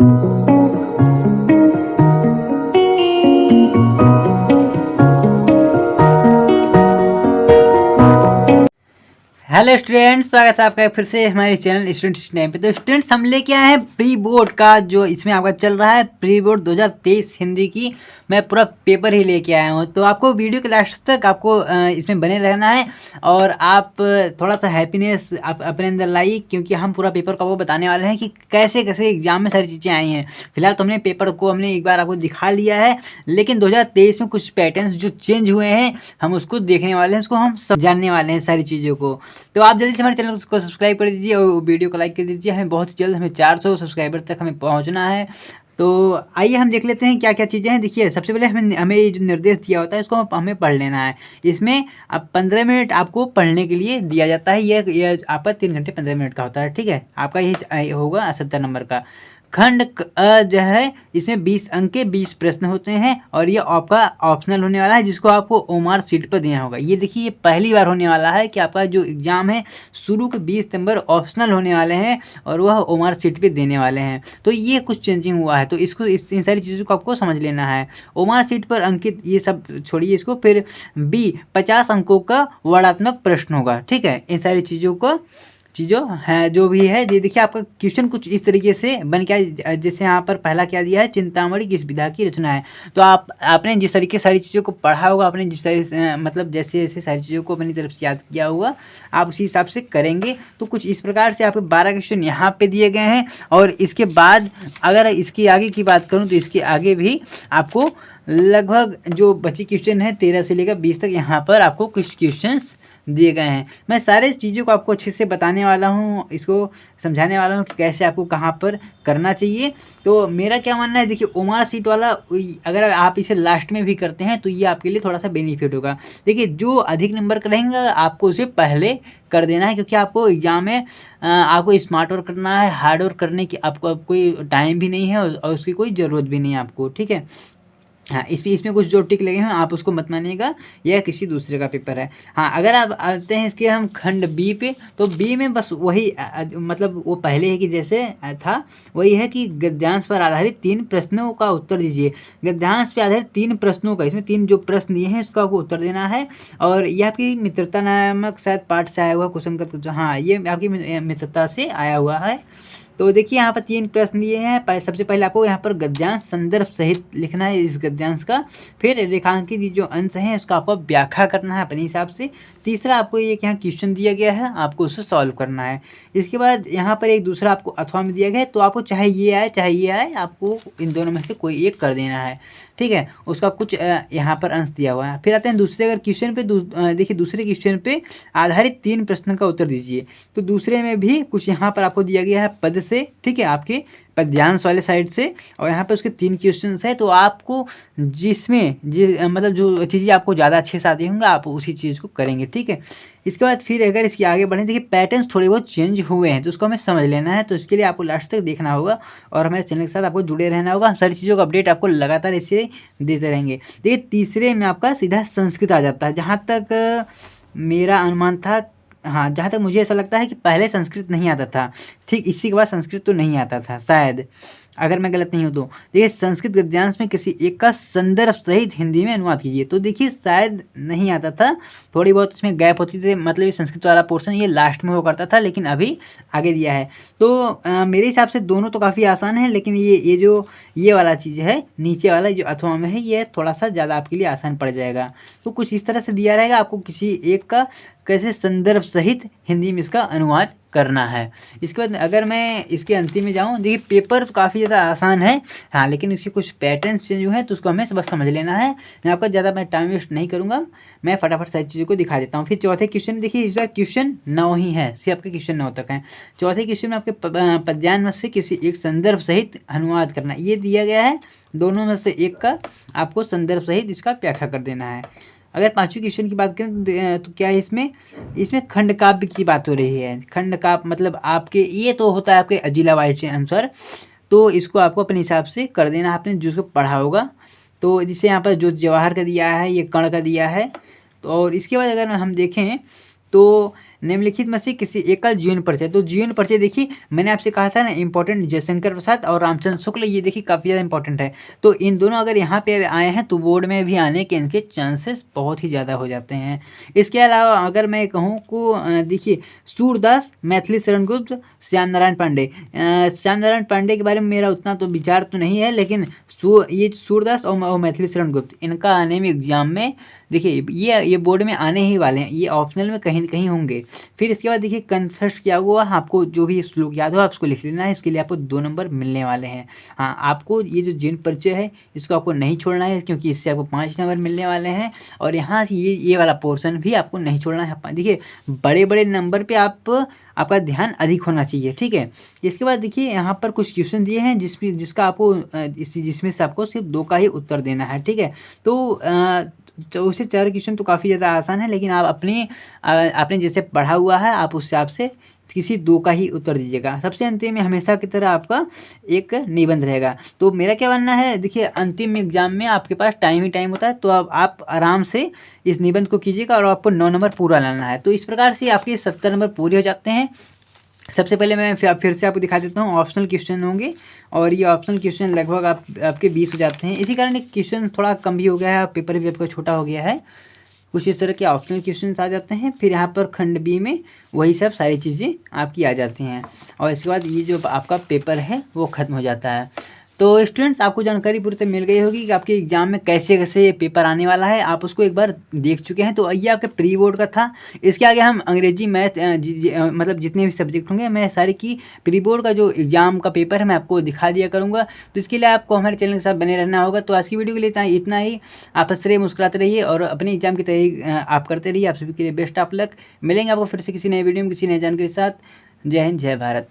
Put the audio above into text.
Hello students, स्वागत है आपका फिर से हमारे चैनल स्टूडेंट्स टाइम पे। तो स्टूडेंट्स हम लेके आए हैं प्री बोर्ड का, जो इसमें आपका चल रहा है प्री बोर्ड 2023 हिंदी की। मैं पूरा पेपर ही लेके आया हूँ, तो आपको वीडियो के लास्ट तक आपको इसमें बने रहना है और आप थोड़ा सा हैप्पीनेस आप अपने अंदर लाइए, क्योंकि हम पूरा पेपर का वो बताने वाले हैं कि कैसे कैसे एग्जाम में सारी चीज़ें आई हैं। फिलहाल तो हमने पेपर को हमने एक बार आपको दिखा लिया है, लेकिन 2023 में कुछ पैटर्न्स जो चेंज हुए हैं हम उसको देखने वाले हैं, उसको हम सब जानने वाले हैं सारी चीज़ों को। तो आप जल्दी से हमारे चैनल को सब्सक्राइब कर दीजिए और वीडियो को लाइक कर दीजिए। हमें बहुत ही जल्द हमें 400 सब्सक्राइबर तक हमें पहुंचना है। तो आइए हम देख लेते हैं क्या क्या चीज़ें हैं। देखिए, सबसे पहले हमें ये जो निर्देश दिया होता है इसको हमें पढ़ लेना है। इसमें अब 15 मिनट आपको पढ़ने के लिए दिया जाता है। ये आपका 3 घंटे 15 मिनट का होता है, ठीक है। आपका यही होगा 70 नंबर का। खंड जो है इसमें 20 अंक के 20 प्रश्न होते हैं और ये आपका ऑप्शनल होने वाला है, जिसको आपको ओमार सीट पर देना होगा। ये देखिए, ये पहली बार होने वाला है कि आपका जो एग्जाम है शुरू के 20 नंबर ऑप्शनल होने वाले हैं और वह ओमार सीट पे देने वाले हैं। तो ये कुछ चेंजिंग हुआ है, तो इसको इन सारी चीज़ों को आपको समझ लेना है। ओमार सीट पर अंकित ये सब छोड़िए इसको। फिर बी 50 अंकों का वर्णात्मक प्रश्न होगा, ठीक है। इन सारी चीज़ों है जो भी है। ये देखिए, आपका क्वेश्चन कुछ इस तरीके से बन गया। जैसे यहाँ पर पहला क्या दिया है, चिंतामणि किस विधा की रचना है। तो आपने जिस तरीके सारी चीज़ों को पढ़ा होगा, आपने जिस तरह मतलब जैसे जैसे सारी चीज़ों को अपनी तरफ से याद किया होगा, आप उसी हिसाब से करेंगे। तो कुछ इस प्रकार से आपके 12 क्वेश्चन यहाँ पे दिए गए हैं। और इसके बाद अगर इसके आगे की बात करूँ तो इसके आगे भी आपको लगभग जो बची क्वेश्चन है 13 से लेकर 20 तक यहाँ पर आपको कुछ क्वेश्चंस दिए गए हैं। मैं सारे चीज़ों को आपको अच्छे से बताने वाला हूँ, इसको समझाने वाला हूँ कि कैसे आपको कहाँ पर करना चाहिए। तो मेरा क्या मानना है, देखिए ओमार सीट वाला अगर आप इसे लास्ट में भी करते हैं तो ये आपके लिए थोड़ा सा बेनिफिट होगा। देखिए, जो अधिक नंबर का रहेंगे आपको उसे पहले कर देना है, क्योंकि आपको एग्जाम में आपको स्मार्ट वर्क करना है। हार्ड वर्क करने की आपको कोई टाइम भी नहीं है और उसकी कोई ज़रूरत भी नहीं है आपको, ठीक है। हाँ, इसमें कुछ जो टिक लगे हैं आप उसको मत मानिएगा, यह किसी दूसरे का पेपर है। हाँ, अगर आप आते हैं इसके हम खंड बी पे, तो बी में बस वही मतलब वो पहले है कि जैसे था वही है कि गद्यांश पर आधारित 3 प्रश्नों का उत्तर दीजिए। गद्यांश पे आधारित 3 प्रश्नों का, इसमें 3 जो प्रश्न दिए हैं इसका आपको उत्तर देना है। और ये आपकी मित्रता नामक शायद पाठ से आया हुआ क्वेश्चन। हाँ, ये आपकी मित्रता से आया हुआ है। तो देखिए, यहाँ पर 3 प्रश्न दिए हैं। सबसे पहले आपको यहाँ पर गद्यांश संदर्भ सहित लिखना है इस गद्यांश का। फिर रेखांकित जो अंश हैं उसका आपको व्याख्या करना है अपने हिसाब से। तीसरा आपको ये यहाँ क्वेश्चन दिया गया है, आपको उसे सॉल्व करना है। इसके बाद यहाँ पर एक दूसरा आपको अथवा में दिया गया है, तो आपको चाहे ये आए चाहे ये आए, आपको इन दोनों में से कोई एक कर देना है, ठीक है। उसका कुछ यहाँ पर अंश दिया हुआ है। फिर आते हैं दूसरे अगर क्वेश्चन पे। देखिए, दूसरे क्वेश्चन पे आधारित 3 प्रश्न का उत्तर दीजिए। तो दूसरे में भी कुछ यहाँ पर आपको दिया गया है पद से, ठीक है, आपके पद्यांश वाले साइड से। और यहाँ पे उसके 3 क्वेश्चंस है, तो आपको जिसमें मतलब जो चीज़ें आपको ज़्यादा अच्छे से आती होंगी आप उसी चीज़ को करेंगे, ठीक है। इसके बाद फिर अगर इसके आगे बढ़ें, देखिए पैटर्न्स थोड़े बहुत चेंज हुए हैं, तो उसको हमें समझ लेना है। तो इसके लिए आपको लास्ट तक देखना होगा और हमारे चैनल के साथ आपको जुड़े रहना होगा। हम सारी चीज़ों का अपडेट आपको लगातार इससे देते रहेंगे। देखिए, तीसरे में आपका सीधा संस्कृत आ जाता है, जहाँ तक मेरा अनुमान था। हाँ, जहाँ तक मुझे ऐसा लगता है कि पहले संस्कृत नहीं आता था, ठीक इसी के बाद संस्कृत तो नहीं आता था शायद, अगर मैं गलत नहीं हूँ तो। देखिए, संस्कृत गद्यांश में किसी एक का संदर्भ सहित हिंदी में अनुवाद कीजिए। तो देखिए, शायद नहीं आता था, थोड़ी बहुत इसमें गैप होती थी, मतलब ये संस्कृत वाला पोर्शन ये लास्ट में हुआ करता था, लेकिन अभी आगे दिया है। तो मेरे हिसाब से दोनों तो काफ़ी आसान है, लेकिन ये जो ये वाला चीज़ है नीचे वाला जो अथवा में है, ये थोड़ा सा ज़्यादा आपके लिए आसान पड़ जाएगा। तो कुछ इस तरह से दिया रहेगा, आपको किसी एक का कैसे संदर्भ सहित हिंदी में इसका अनुवाद करना है। इसके बाद अगर मैं इसके अंतिम में जाऊँ, देखिए पेपर तो काफ़ी ज़्यादा आसान है, हाँ, लेकिन उसके कुछ पैटर्न्स चेंज हुए हैं, तो उसको हमें बस समझ लेना है। मैं आपका ज़्यादा मैं टाइम वेस्ट नहीं करूँगा, मैं फटाफट सारी चीज़ों को दिखा देता हूँ। फिर चौथे क्वेश्चन देखिए, इस बार क्वेश्चन 9 ही है, सिर्फ आपके क्वेश्चन 9 तक हैं। चौथे क्वेश्चन में आपके पद्यांश में से किसी एक संदर्भ सहित अनुवाद करना, ये दिया गया है। दोनों में से एक का आपको संदर्भ सहित इसका व्याख्या कर देना है। अगर 5वें क्वेश्चन की बात करें तो क्या है इसमें खंड काव्य की बात हो रही है। खंड काव्य मतलब आपके ये तो होता है आपके जिला वाइज आंसर, तो इसको आपको अपने हिसाब से कर देना, आपने जो उसको पढ़ा होगा। तो जिसे यहाँ पर जो जवाहर का दिया है, ये कर्ण का दिया है। तो और इसके बाद अगर हम देखें तो निम्नलिखित में से किसी एकल जीवन परिचय। तो जीवन परिचय देखिए मैंने आपसे कहा था ना इंपॉर्टेंट, जयशंकर प्रसाद और रामचंद्र शुक्ल, ये देखिए काफ़ी ज़्यादा इंपॉर्टेंट है। तो इन दोनों अगर यहाँ पे आए हैं तो बोर्ड में भी आने के इनके चांसेस बहुत ही ज़्यादा हो जाते हैं। इसके अलावा अगर मैं कहूँ को देखिए सूरदास, मैथिली शरण गुप्त, श्याम नारायण पांडे। श्याम नारायण पांडे के बारे में मेरा उतना तो विचार तो नहीं है, लेकिन ये सूरदास और मैथिली शरण गुप्त इनका आने में एग्जाम में देखिए ये बोर्ड में आने ही वाले हैं, ये ऑप्शनल में कहीं न कहीं होंगे। फिर इसके बाद देखिए कंसेप्ट क्या हुआ, आपको जो भी श्लोक याद हो आपको लिख लेना है, इसके लिए आपको 2 नंबर मिलने वाले हैं। हाँ, आपको ये जो जीवन परिचय है इसको आपको नहीं छोड़ना है, क्योंकि इससे आपको 5 नंबर मिलने वाले हैं। और यहाँ से ये वाला पोर्शन भी आपको नहीं छोड़ना है। देखिए बड़े बड़े नंबर पे आपका ध्यान अधिक होना चाहिए, ठीक है। इसके बाद देखिए यहाँ पर कुछ क्वेश्चन दिए हैं जिसका आपको जिसमें से आपको सिर्फ 2 का ही उत्तर देना है, ठीक है। तो 2 से 4 क्वेश्चन तो काफ़ी ज़्यादा आसान है, लेकिन आप आपने जैसे पढ़ा हुआ है आप उस हिसाब से किसी 2 का ही उत्तर दीजिएगा। सबसे अंतिम में हमेशा की तरह आपका एक निबंध रहेगा। तो मेरा क्या मानना है, देखिए अंतिम एग्जाम में आपके पास टाइम ही टाइम होता है, तो अब आप आराम से इस निबंध को कीजिएगा और आपको 9 नंबर पूरा लाना है। तो इस प्रकार से आपके 70 नंबर पूरे हो जाते हैं। सबसे पहले मैं फिर से आपको दिखा देता हूँ, ऑप्शनल क्वेश्चन होंगे और ये ऑप्शनल क्वेश्चन लगभग आपके 20 हो जाते हैं। इसी कारण क्वेश्चन थोड़ा कम भी हो गया है, पेपर भी आपका छोटा हो गया है। कुछ इस तरह के ऑप्शनल क्वेश्चन आ जाते हैं। फिर यहाँ पर खंड बी में वही सब सारी चीज़ें आपकी आ जाती हैं और इसके बाद ये जो आपका पेपर है वो ख़त्म हो जाता है। तो स्टूडेंट्स आपको जानकारी पूरी तरह मिल गई होगी कि आपके एग्जाम में कैसे कैसे पेपर आने वाला है, आप उसको एक बार देख चुके हैं। तो ये आपके प्री बोर्ड का था। इसके आगे हम अंग्रेजी मैथ मतलब जितने भी सब्जेक्ट होंगे मैं सारी की प्री बोर्ड का जो एग्जाम का पेपर है मैं आपको दिखा दिया करूँगा। तो इसके लिए आपको हमारे चैनल के साथ बने रहना होगा। तो आज की वीडियो के लिए इतना ही। आप हंस रहे मुस्कुराते रहिए और अपने एग्जाम की तैयारी आप करते रहिए। आप सभी के लिए बेस्ट ऑफ लक। मिलेंगे आपको फिर से किसी नए वीडियो में किसी नए जानकारी के साथ। जय हिंद, जय भारत।